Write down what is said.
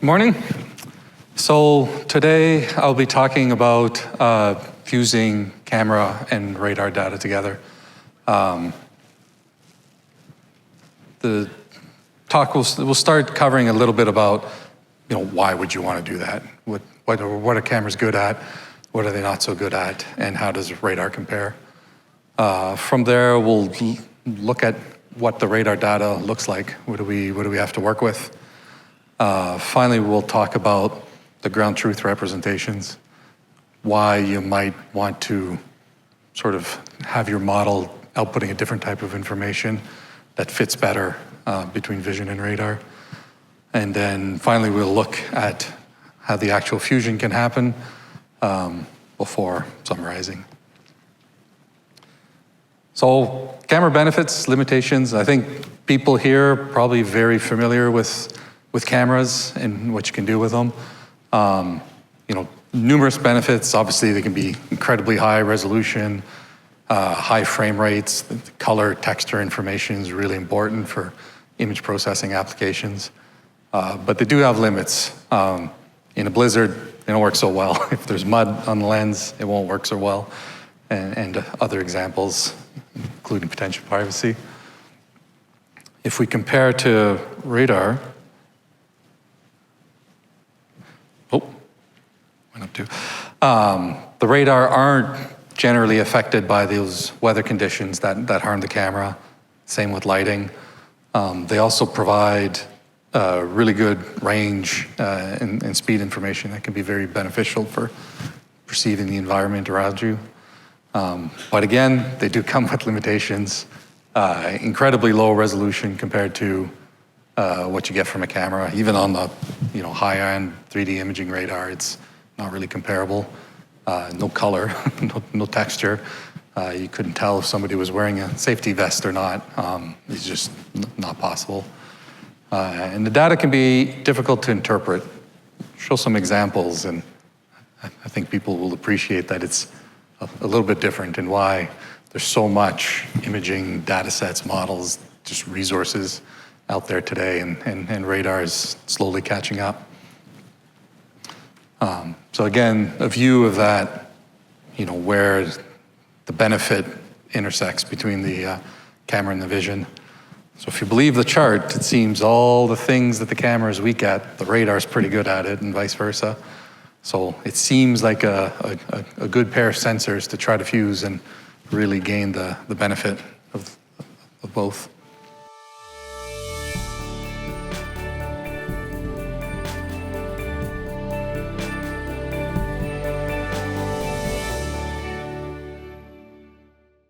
Morning. So today I'll be talking about fusing camera and radar data together. The talk we'll start covering a little bit about, why would you want to do that? What are cameras good at? What are they not so good at? And how does radar compare? From there, we'll look at what the radar data looks like. What do we have to work with? Finally, we'll talk about the ground truth representations, why you might want to sort of have your model outputting a different type of information that fits better between vision and radar. And then finally, we'll look at how the actual fusion can happen before summarizing. So camera benefits, limitations. I think people here are probably very familiar with cameras and what you can do with them. Numerous benefits. Obviously, they can be incredibly high resolution, high frame rates. The color, texture information is really important for image processing applications. But they do have limits. In a blizzard, they don't work so well. If there's mud on the lens, it won't work so well. And other examples, including potential privacy. If we compare to radar, the radar aren't generally affected by those weather conditions that harm the camera. Same with lighting. They also provide really good range and speed information that can be very beneficial for perceiving the environment around you. But again, they do come with limitations. Incredibly low resolution compared to what you get from a camera. Even on the high-end 3D imaging radar, it's not really comparable. No color, no texture. You couldn't tell if somebody was wearing a safety vest or not. It's just not possible. And the data can be difficult to interpret. Show some examples, and I think people will appreciate that it's a little bit different and why there's so much imaging data sets, models, just resources out there today, and radar is slowly catching up. So again, a view of that, where the benefit intersects between the camera and the vision. So if you believe the chart, it seems all the things that the camera is weak at, the radar is pretty good at it, and vice versa. So it seems like a good pair of sensors to try to fuse and really gain the benefit of both.